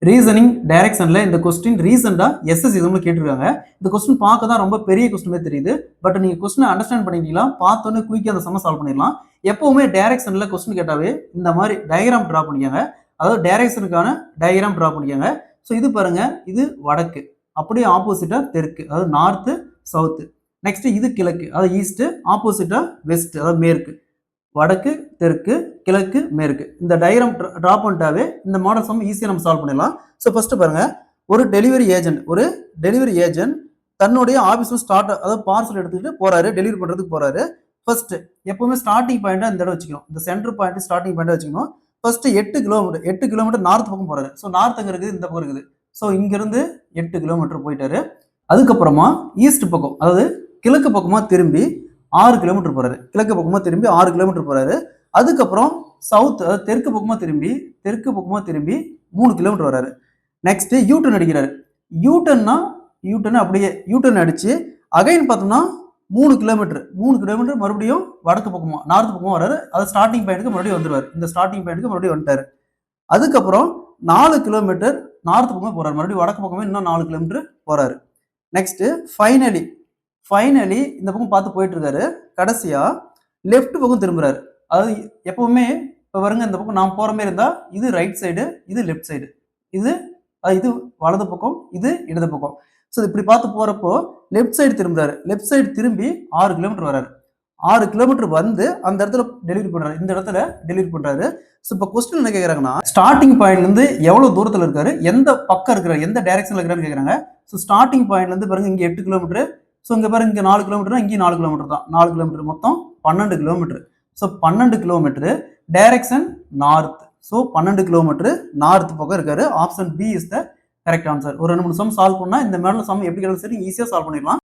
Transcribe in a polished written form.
Reasoning டைரக்ஷன்ல இந்த question ரீசெண்டா எஸ்எஸ் எக்ஸாம்ல கேட்டிருக்காங்க. இந்த கொஸ்டின் பார்க்க தான் ரொம்ப பெரிய கொஸ்டின் மாதிரி தெரியுது. பட் நீங்க கொஸ்டினை அண்டர்ஸ்டாண்ட் பண்ணிட்டீங்களா, பார்த்தோன்னே குயிக்கா அந்த சம்ம சால்வ் பண்ணிடலாம். எப்பவுமே டைரக்ஷன்ல கொஸ்டின் கேட்டாவே இந்த மாதிரி டயகிராம் டிரா பண்ணிக்கங்க. அதாவது டைரக்ஷனுக்கான டயகிராம் டிரா பண்ணிக்கங்க. ஸோ இது பாருங்க, இது வடக்கு, அப்படியே ஆப்போசிட்டா தெற்கு, அதாவது நார்த்து சவுத்து. நெக்ஸ்ட் இது கிழக்கு, அதாவது ஈஸ்ட், ஆப்போசிட்டா வெஸ்ட், அதாவது மேற்கு. வடக்கு, தெற்கு, கிழக்கு, மேற்கு. இந்த டயகிராம் டிரா பண்ணிட்டாவே இந்த மாடல் சம் ஈஸியாக நம்ம சால்வ் பண்ணிடலாம். ஸோ ஃபர்ஸ்ட் பாருங்க, ஒரு டெலிவரி ஏஜென்ட் தன்னுடைய ஆஃபீஸில் அதாவது பார்சல் எடுத்துக்கிட்டு போறாரு, டெலிவரி பண்றதுக்கு போறாரு. ஃபர்ஸ்ட் எப்பவுமே ஸ்டார்டிங் பாயிண்டா இந்த இடம் வச்சுக்கணும். இந்த சென்டர் பாயிண்ட் ஸ்டார்டிங் பாயிண்டா வச்சுக்கணும். ஃபர்ஸ்ட் 8 கிலோமீட்டர் நார்த் பக்கம் போறாரு. ஸோ நார்த் அங்க இருக்குது, இந்த பக்கம் இருக்குது. ஸோ இங்க இருந்து 8 கிலோமீட்டர் போயிட்டாரு. அதுக்கப்புறமா ஈஸ்ட் பக்கம், அதாவது கிழக்கு பக்கமா திரும்பி 6 கிலோமீட்டர் போறாரு. கிழக்கு பக்கமா திரும்பி 6 கிலோமீட்டர் போறாரு. அதுக்கப்புறம் சவுத், அதாவது தெற்கு பக்கமா திரும்பி 3 கிலோமீட்டர் வராரு. நெக்ஸ்ட் யூட்டர்ன் அடிக்கிறாரு. யூட்டர்ன் அப்படியே யூட்டர்ன் அடிச்சு அகைன் பார்த்தோம்னா 3 கிலோமீட்டர் மறுபடியும் வடக்கு பக்கமா நார்த் பக்கமா வராரு. அது ஸ்டார்டிங் பாயிண்ட்க்கு மறுபடியும் வந்துருவாரு. இந்த ஸ்டார்டிங் பாயிண்ட்க்கு மறுபடியும் வந்துட்டாரு. அதுக்கப்புறம் 4 கிலோமீட்டர் நார்த் பக்கமே போறாரு. மறுபடியும் வடக்கு பக்கமே இன்னும் 4 கிலோமீட்டர் போறாரு. நெக்ஸ்ட் ஃபைனலி இந்த பக்கம் பார்த்து போயிட்டு இருக்காரு. கடைசியா லெஃப்ட் பக்கம் திரும்புறாரு. அதாவது எப்பவுமே இப்போ வருங்க, இந்த பக்கம் நான் போற மாதிரி இருந்தா இது ரைட் சைடு, இது லெஃப்ட் சைடு, இது வலது பக்கம், இது இடது பக்கம். ஸோ இப்படி பார்த்து போறப்போ லெஃப்ட் சைடு திரும்புறாரு. லெஃப்ட் சைடு திரும்பி 6 கிலோமீட்டர் வராரு. 6 கிலோமீட்டர் வந்து அந்த இடத்துல டெலிவரி பண்றாரு. இந்த இடத்துல டெலிவரி பண்றாரு. ஸோ இப்போ கொஸ்டின் என்ன கேட்கறாங்கன்னா, ஸ்டார்டிங் பாயிண்ட்ல இருந்து எவ்வளவு தூரத்துல இருக்காரு, எந்த பக்கம் இருக்கிறாரு, எந்த டைரக்ஷன்ல இருக்கிறான்னு கேட்கறாங்க. ஸோ ஸ்டார்டிங் பாயிண்ட்ல இருந்து பாருங்க, இங்க 8 கிலோமீட்டர். ஸோ இங்க பாருங்க, இங்க 4 கிலோமீட்டர், இங்கே 4 கிலோமீட்டர் தான். 4 கிலோமீட்டர், மொத்தம் 12 kilometre. So 12 kilometre direction north. So 12 kilometre north பக்கம் இருக்காரு. Option B is the correct answer. ஒரு 2 3 சம் சால்வ் பண்ணா இந்த மாதிரி சம் எப்படி கேட்டாலும் சரி ஈஸியா சால்வ் பண்ணிடலாம்.